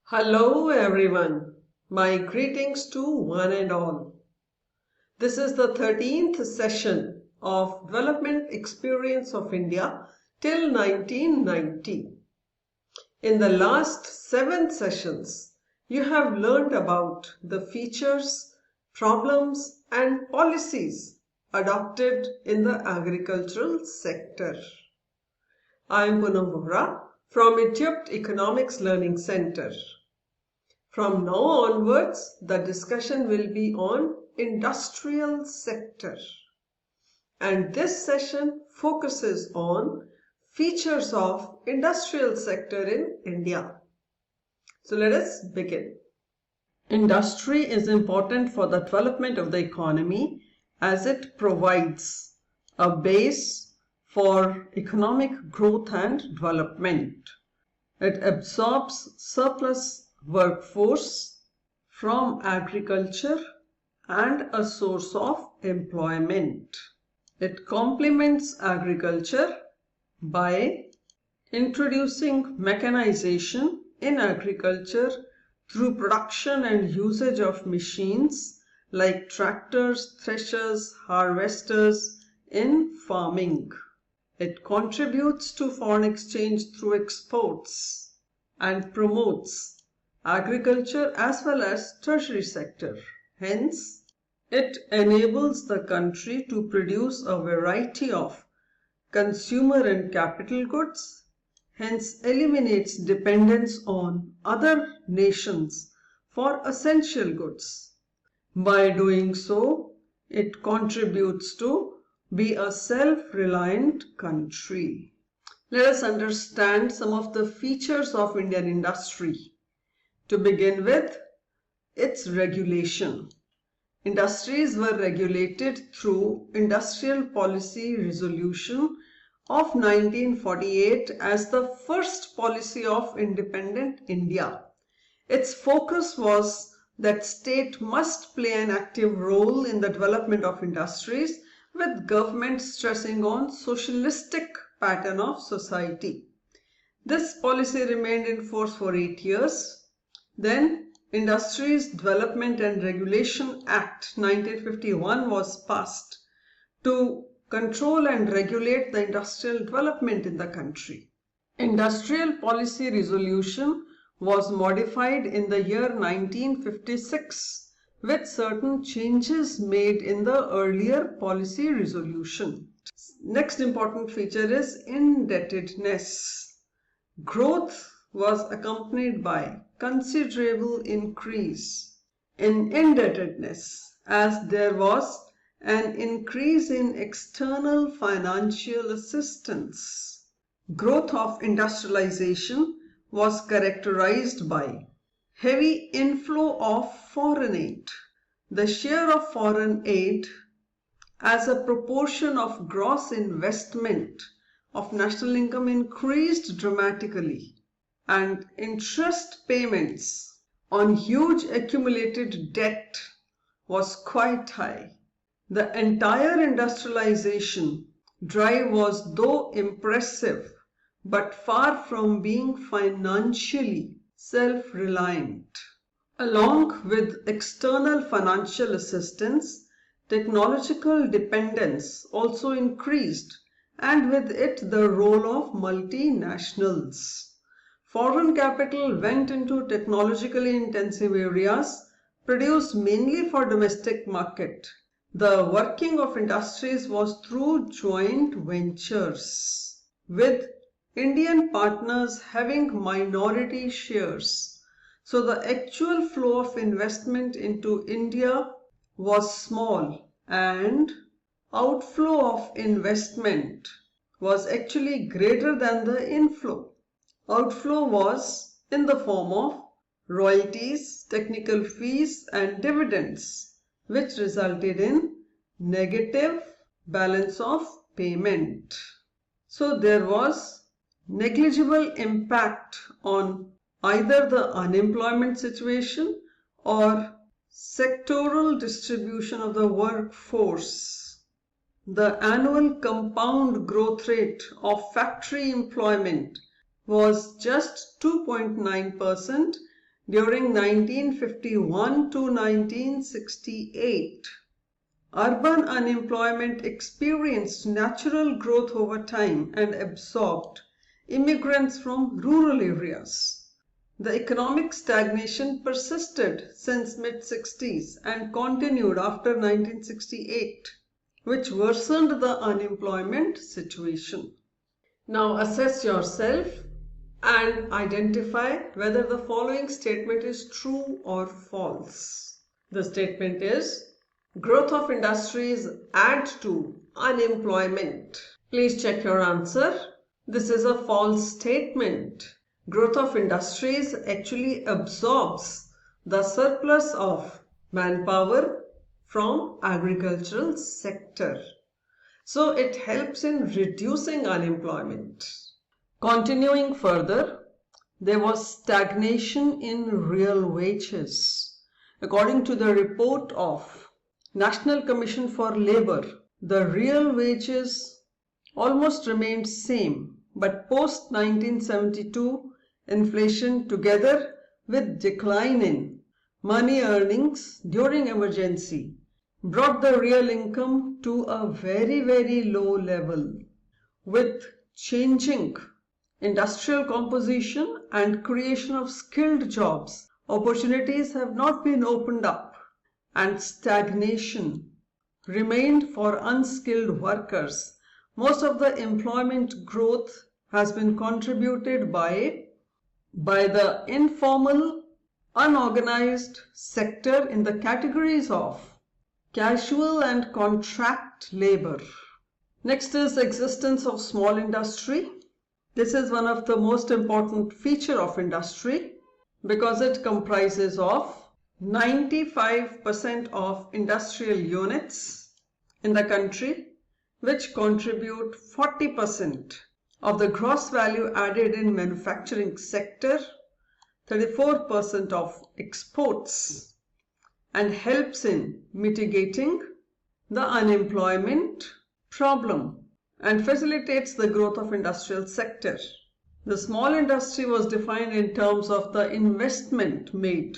Hello everyone, my greetings to one and all. This is the 13th session of Development Experience of India till 1990. In the last 7 sessions, you have learned about the features, problems and policies adopted in the agricultural sector. I am Poonam Vohra from Egypt Economics Learning Center. From now onwards, the discussion will be on industrial sector. And this session focuses on features of industrial sector in India. So let us begin. Industry is important for the development of the economy as it provides a base for economic growth and development. It absorbs surplus workforce from agriculture and a source of employment. It complements agriculture by introducing mechanization in agriculture through production and usage of machines like tractors, threshers, harvesters in farming. It contributes to foreign exchange through exports and promotes agriculture as well as tertiary sector. Hence, it enables the country to produce a variety of consumer and capital goods, hence eliminates dependence on other nations for essential goods. By doing so, it contributes to be a self-reliant country. Let us understand some of the features of Indian industry. To begin with, its regulation. Industries were regulated through Industrial Policy Resolution of 1948 as the first policy of independent India. Its focus was that state must play an active role in the development of industries, with government stressing on socialistic pattern of society. This policy remained in force for 8 years. Then Industries Development and Regulation Act 1951 was passed to control and regulate the industrial development in the country. Industrial Policy Resolution was modified in the year 1956 with certain changes made in the earlier policy resolution. Next important feature is indebtedness. Growth was accompanied by considerable increase in indebtedness as there was an increase in external financial assistance. Growth of industrialization was characterized by heavy inflow of foreign aid. The share of foreign aid as a proportion of gross investment of national income increased dramatically, and interest payments on huge accumulated debt was quite high. The entire industrialization drive was though impressive but far from being financially self-reliant. Along with external financial assistance, technological dependence also increased, and with it the role of multinationals. Foreign capital went into technologically intensive areas produced mainly for domestic market. The working of industries was through joint ventures, with Indian partners having minority shares. So the actual flow of investment into India was small and outflow of investment was actually greater than the inflow. Outflow was in the form of royalties, technical fees and dividends, which resulted in negative balance of payment. So there was negligible impact on either the unemployment situation or sectoral distribution of the workforce. The annual compound growth rate of factory employment was just 2.9% during 1951 to 1968. Urban unemployment experienced natural growth over time and absorbed immigrants from rural areas. The economic stagnation persisted since mid-60s and continued after 1968, which worsened the unemployment situation. Now assess yourself and identify whether the following statement is true or false. The statement is, growth of industries add to unemployment. Please check your answer. This is a false statement. Growth of industries actually absorbs the surplus of manpower from agricultural sector. So it helps in reducing unemployment. Continuing further, there was stagnation in real wages. According to the report of National Commission for Labour, the real wages almost remained same, but post 1972 inflation together with decline in money earnings during emergency brought the real income to a very low level. With changing industrial composition and creation of skilled jobs, opportunities have not been opened up, and stagnation remained for unskilled workers. Most of the employment growth has been contributed by the informal, unorganized sector in the categories of casual and contract labor. Next is existence of small industry. This is one of the most important feature of industry because it comprises of 95% of industrial units in the country, which contribute 40% of the gross value added in manufacturing sector, 34% of exports, and helps in mitigating the unemployment problem and facilitates the growth of industrial sector. The small industry was defined in terms of the investment made.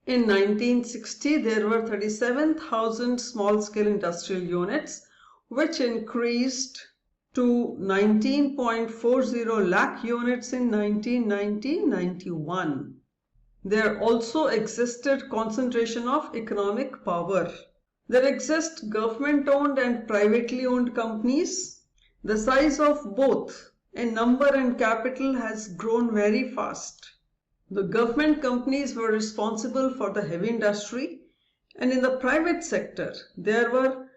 In 1960, there were 37,000 small-scale industrial units, which increased to 19.40 lakh units in 1990-91. There also existed concentration of economic power. There exist government-owned and privately owned companies. The size of both in number and capital has grown very fast. The government companies were responsible for the heavy industry, and in the private sector there were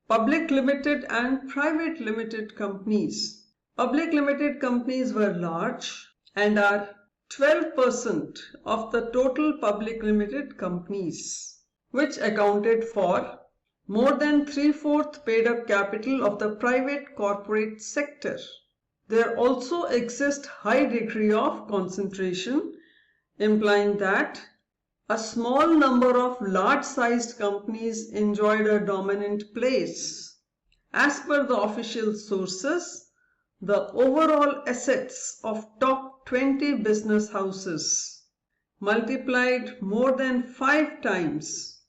public limited and private limited companies. Public limited companies were large and are 12% of the total public limited companies, which accounted for more than 3/4 paid up capital of the private corporate sector. There also exists high degree of concentration, implying that a small number of large-sized companies enjoyed a dominant place. As per the official sources, the overall assets of top 20 business houses multiplied more than 5 times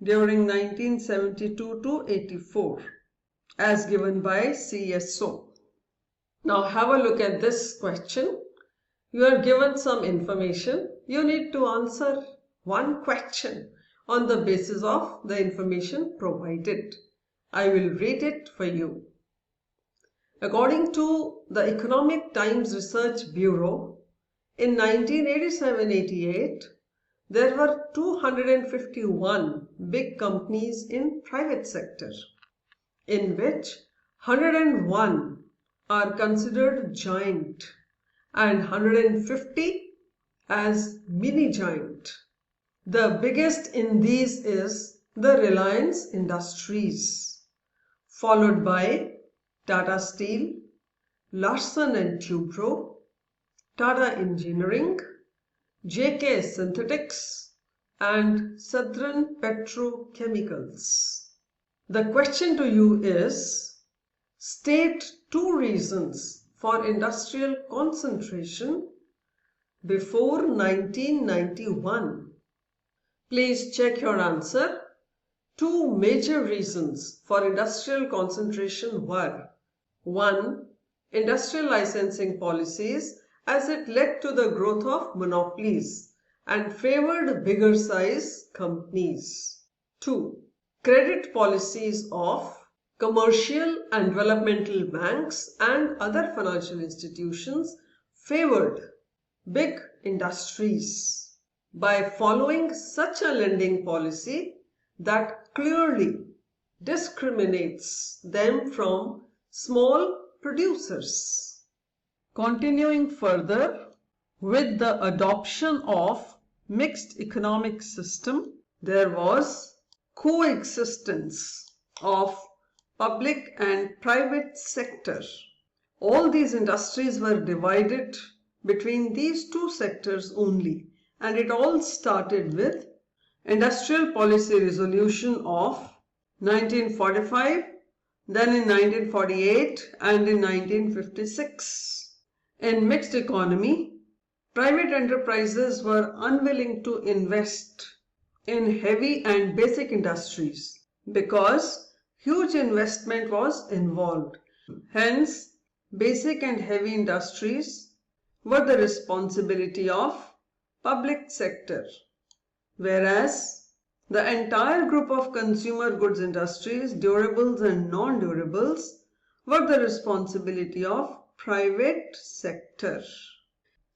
during 1972 to 84, as given by CSO. Now have a look at this question. You are given some information. You need to answer one question on the basis of the information provided. I will read it for you. According to the Economic Times Research Bureau, in 1987-88, there were 251 big companies in private sector, in which 101 are considered giant and 150 as mini giant. The biggest in these is the Reliance Industries, followed by Tata Steel, Larsen & Toubro, Tata Engineering, JK Synthetics, and Southern Petrochemicals. The question to you is, state 2 reasons for industrial concentration before 1991? Please check your answer. Two major reasons for industrial concentration were: 1. Industrial licensing policies, as it led to the growth of monopolies and favored bigger size companies. 2. Credit policies of commercial and developmental banks and other financial institutions favored big industries by following such a lending policy that clearly discriminates them from small producers. Continuing further, with the adoption of mixed economic system, there was coexistence of public and private sector. All these industries were divided between these two sectors only, and it all started with Industrial Policy Resolution of 1945, then in 1948 and in 1956. In mixed economy, private enterprises were unwilling to invest in heavy and basic industries because huge investment was involved. Hence, basic and heavy industries were the responsibility of public sector, whereas the entire group of consumer goods industries, durables and non-durables, were the responsibility of private sector.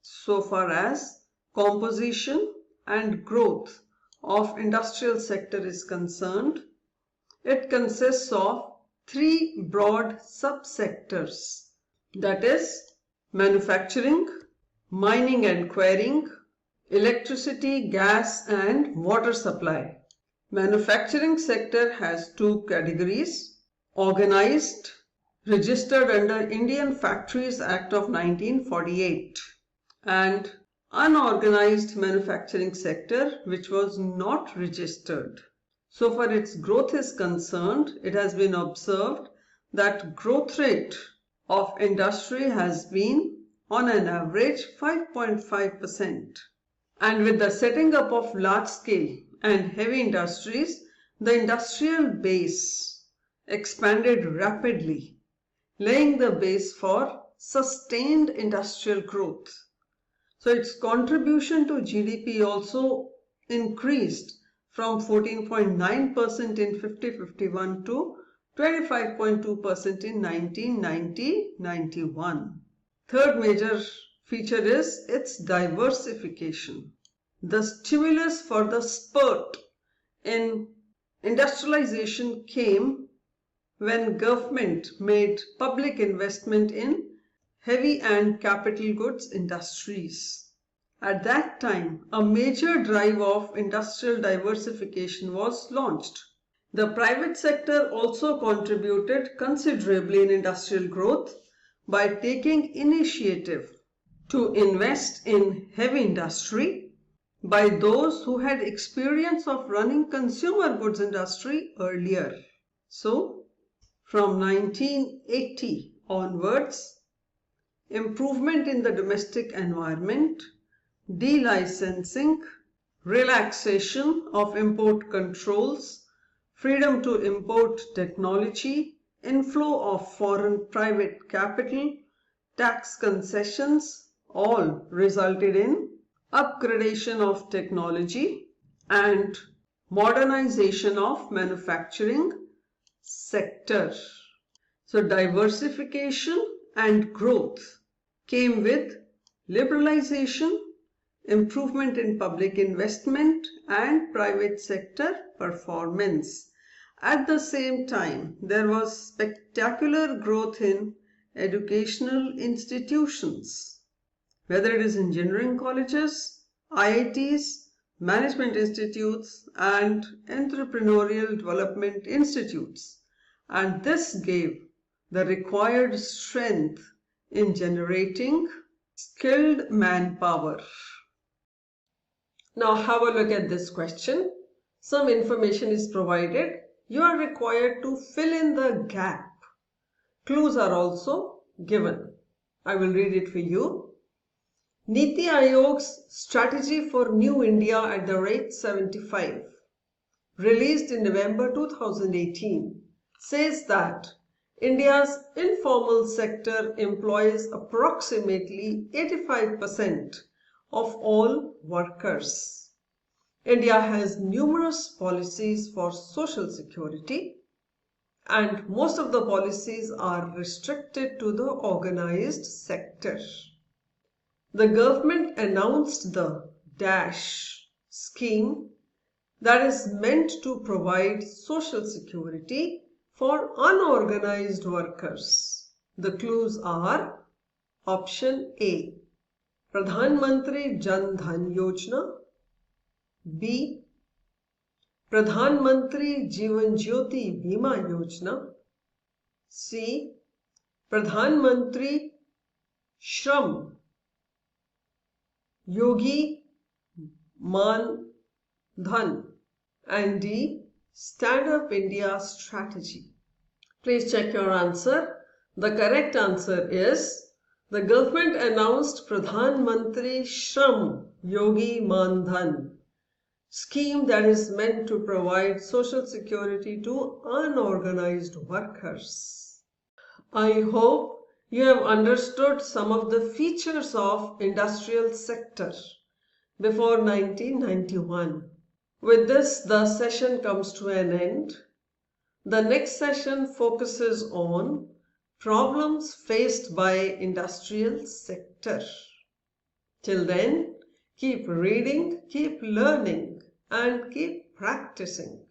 So far as composition and growth of industrial sector is concerned, it consists of three broad subsectors, that is manufacturing, mining and quarrying, electricity, gas and water supply. Manufacturing sector has two categories: organized, registered under Indian Factories Act of 1948, and unorganized manufacturing sector, which was not registered. So far its growth is concerned, it has been observed that growth rate of industry has been on an average 5.5%. And with the setting up of large scale and heavy industries, the industrial base expanded rapidly, laying the base for sustained industrial growth. So its contribution to GDP also increased from 14.9% in 50-51 to 25.2% in 1990-91. Third major feature is its diversification. The stimulus for the spurt in industrialization came when government made public investment in heavy and capital goods industries. At that time, a major drive of industrial diversification was launched. The private sector also contributed considerably in industrial growth by taking initiative to invest in heavy industry by those who had experience of running consumer goods industry earlier. So, from 1980 onwards, improvement in the domestic environment, delicensing, relaxation of import controls, freedom to import technology, inflow of foreign private capital, tax concessions, all resulted in upgradation of technology and modernization of manufacturing sector. So diversification and growth came with liberalization, improvement in public investment and private sector performance. At the same time, there was spectacular growth in educational institutions, whether it is engineering colleges, IITs, management institutes and entrepreneurial development institutes, and this gave the required strength in generating skilled manpower. Now have a look at this question. Some information is provided. You are required to fill in the gap. Clues are also given. I will read it for you. Niti Aayog's Strategy for New India at the Rate 75, released in November 2018, says that India's informal sector employs approximately 85% of all workers. India has numerous policies for social security, and most of the policies are restricted to the organized sector. The government announced the DASH scheme that is meant to provide social security for unorganized workers. The clues are option A, Pradhan Mantri Jan Dhan Yojana, B, Pradhan Mantri Jeevan Jyoti Bima Yojana, C, Pradhan Mantri Shram Yogi Man Dhan, and D, Stand Up India Strategy. Please check your answer. The correct answer is the government announced Pradhan Mantri Shram Yogi Man Dhan scheme that is meant to provide social security to unorganized workers. I hope you have understood some of the features of industrial sector before 1991. With this, the session comes to an end. The next session focuses on problems faced by industrial sector. Till then, keep reading, keep learning, and keep practicing.